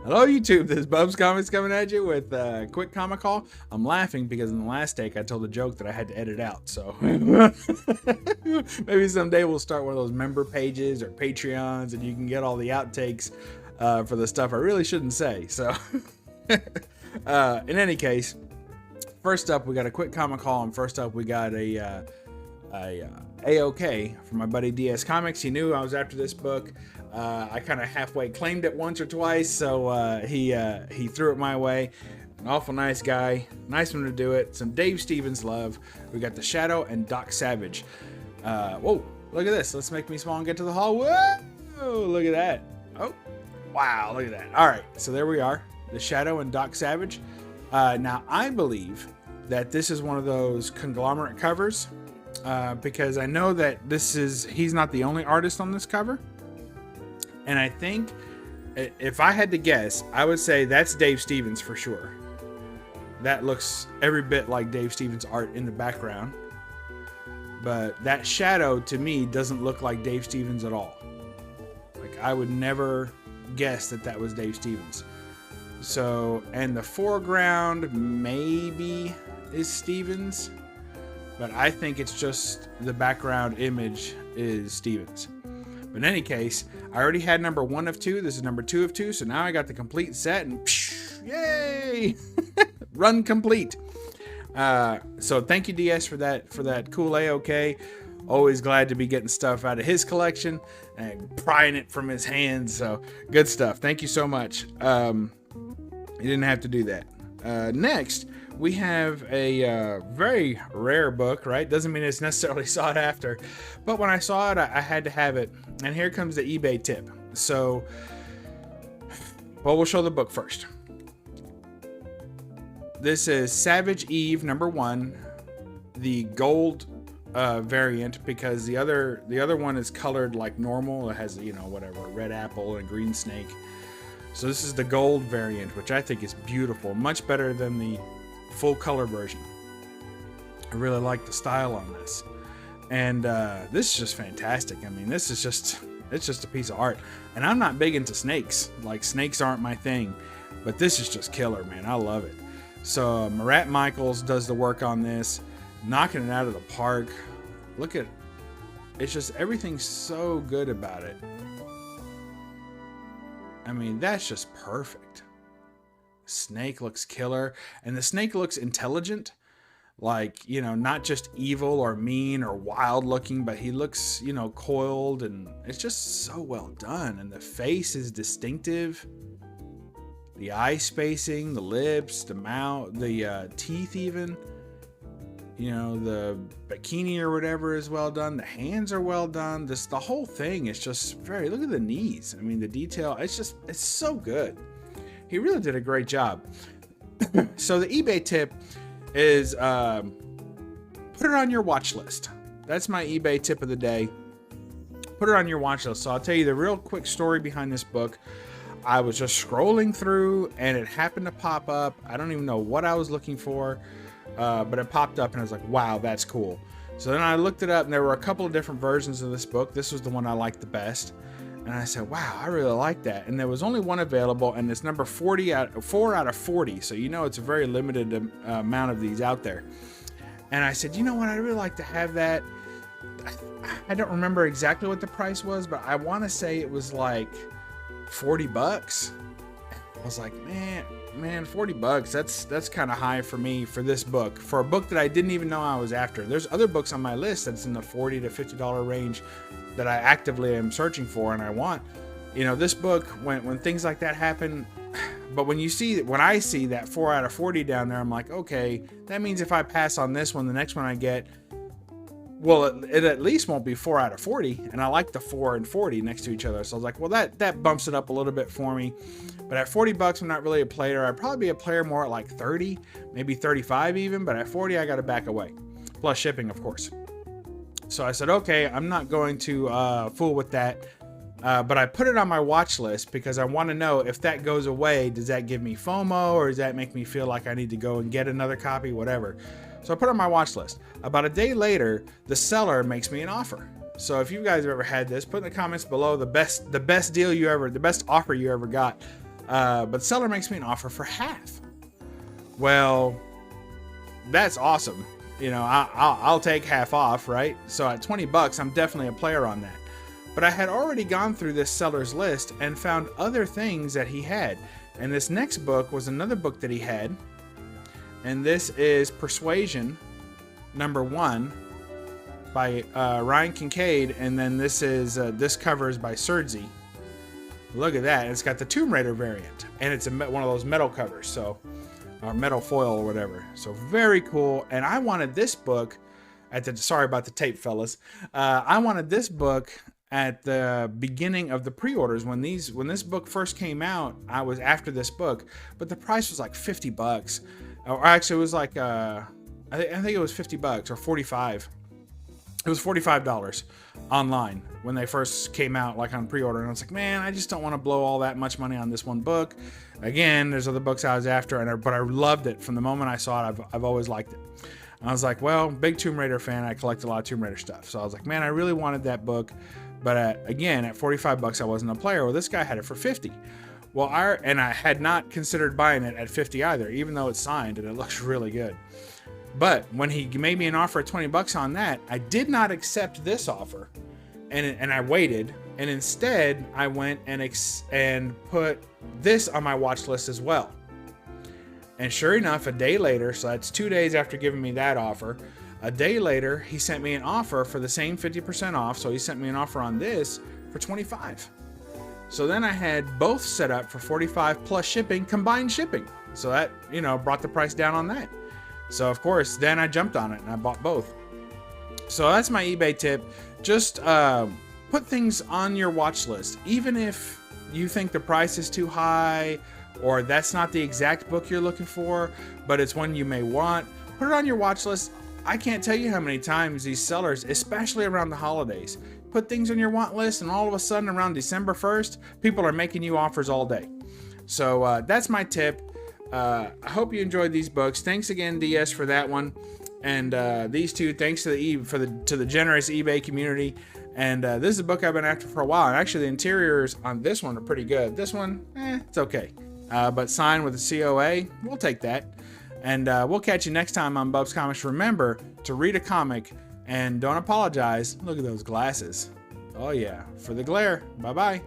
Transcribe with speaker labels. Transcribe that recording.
Speaker 1: Hello YouTube, this is Bub's Comics coming at you with a quick comic haul. I'm laughing because in the last take I told a joke that I had to edit out, so maybe someday we'll start one of those member pages or Patreons and you can get all the outtakes for the stuff I really shouldn't say. So in any case, first up we got a quick comic haul, and first up we got a A-OK from my buddy DS Comics. He knew I was after this book. I kind of halfway claimed it once or twice, so he threw it my way. An awful nice guy, nice one to do it. Some Dave Stevens love. We got The Shadow and Doc Savage. Whoa, look at this. Let's make me small and get to the haul. Whoa, look at that. Oh, wow, look at that. All right, so there we are. The Shadow and Doc Savage. Now, I believe that this is one of those conglomerate covers because I know that he's not the only artist on this cover. And I think, if I had to guess, I would say that's Dave Stevens for sure. That looks every bit like Dave Stevens' art in the background. But that shadow, to me, doesn't look like Dave Stevens at all. Like, I would never guess that that was Dave Stevens. So, and the foreground maybe is Stevens. But I think it's just the background image is Stevens. But in any case, I already had number 1 of 2. This is number 2 of 2. So now I got the complete set and psh, yay! Run complete. So thank you, DS, for that cool A-OK. Always glad to be getting stuff out of his collection and prying it from his hands. So good stuff. Thank you so much. You didn't have to do that. Next, we have a very rare book, right? Doesn't mean it's necessarily sought after, but when I saw it, I had to have it. And here comes the eBay tip. So, well, we'll show the book first. This is Savage Eve number 1, the gold variant, because the other one is colored like normal. It has, you know, whatever, red apple and green snake. So this is the gold variant, which I think is beautiful, much better than the full color version. I really like the style on this, and this is just fantastic. I mean, it's just a piece of art, and I'm not big into snakes. Like, snakes aren't my thing, but this is just killer, man. I love it. So Marat Michaels does the work on this, knocking it out of the park. Look at, it's just, everything's so good about it. I mean, that's just perfect. Snake looks killer, and the snake looks intelligent, like, you know, not just evil or mean or wild looking, but he looks, you know, coiled, and it's just so well done. And the face is distinctive, the eye spacing, the lips, the mouth, the teeth, even, you know, the bikini or whatever is well done. The hands are well done. The whole thing is just very, look at the knees. I mean, the detail, it's so good. He really did a great job. So the eBay tip is put it on your watch list. That's my eBay tip of the day. Put it on your watch list. So I'll tell you the real quick story behind this book. I was just scrolling through and it happened to pop up. I don't even know what I was looking for, but it popped up and I was like, wow, that's cool. So then I looked it up, and there were a couple of different versions of this book. This was the one I liked the best. And I said, wow, I really like that. And there was only one available, and it's number 4 out of 40. So, you know, it's a very limited amount of these out there. And I said, you know what? I'd really like to have that. I don't remember exactly what the price was, but I want to say it was like $40. I was like, man, $40. That's kind of high for me for this book. For a book that I didn't even know I was after. There's other books on my list that's in the $40 to $50 range that I actively am searching for and I want. You know, this book, when things like that happen, but when I see that 4 out of 40 down there, I'm like, okay, that means if I pass on this one, the next one I get, well, it at least won't be 4 out of 40, and I like the 4 and 40 next to each other. So I was like, well, that bumps it up a little bit for me. But at $40, I'm not really a player. I'd probably be a player more at like 30, maybe 35 even, but at 40, I got to back away. Plus shipping, of course. So I said, okay, I'm not going to fool with that. But I put it on my watch list because I want to know if that goes away, does that give me FOMO, or does that make me feel like I need to go and get another copy, whatever. So I put it on my watch list. About a day later, the seller makes me an offer. So if you guys have ever had this, put in the comments below the best deal you ever, the best offer you ever got. but the seller makes me an offer for half. Well, that's awesome. You know, I'll take half off, right? So at $20, I'm definitely a player on that. But I had already gone through this seller's list and found other things that he had. And this next book was another book that he had. And this is Persuasion, #1 by Ryan Kincaid. And then this is this cover is by Sergi. Look at that. It's got the Tomb Raider variant. And it's one of those metal covers. So, or metal foil or whatever. So very cool. And I wanted this book at the, sorry about the tape, fellas. I wanted this book at the beginning of the pre-orders when this book first came out. I was after this book, but the price was like $50, or actually it was like I think it was $50 or 45. It was $45 online when they first came out, like on pre-order. And I was like, man, I just don't want to blow all that much money on this one book. Again, there's other books I was after, but I loved it from the moment I saw it. I've always liked it. I was like, well, big Tomb Raider fan. I collect a lot of Tomb Raider stuff. So I was like, man, I really wanted that book. But again, at $45, I wasn't a player. Well, this guy had it for $50. Well, I had not considered buying it at $50 either, even though it's signed and it looks really good. But when he made me an offer at $20 on that, I did not accept this offer, and I waited. And instead, I went and put this on my watch list as well. And sure enough, a day later, so that's 2 days after giving me that offer, a day later, he sent me an offer for the same 50% off. So he sent me an offer on this for $25. So then I had both set up for $45 plus shipping, combined shipping. So that, you know, brought the price down on that. So of course, then I jumped on it and I bought both. So that's my eBay tip. Just put things on your watch list. Even if you think the price is too high or that's not the exact book you're looking for, but it's one you may want, put it on your watch list. I can't tell you how many times these sellers, especially around the holidays, put things on your want list, and all of a sudden around December 1st, people are making you offers all day. So that's my tip. I hope you enjoyed these books. Thanks again, DS, for that one. And these two, thanks to the generous eBay community. And this is a book I've been after for a while. And actually, the interiors on this one are pretty good. This one, it's okay. But signed with a COA, we'll take that. And we'll catch you next time on BUB'S Comics. Remember to read a comic and don't apologize. Look at those glasses. Oh yeah, for the glare. Bye-bye.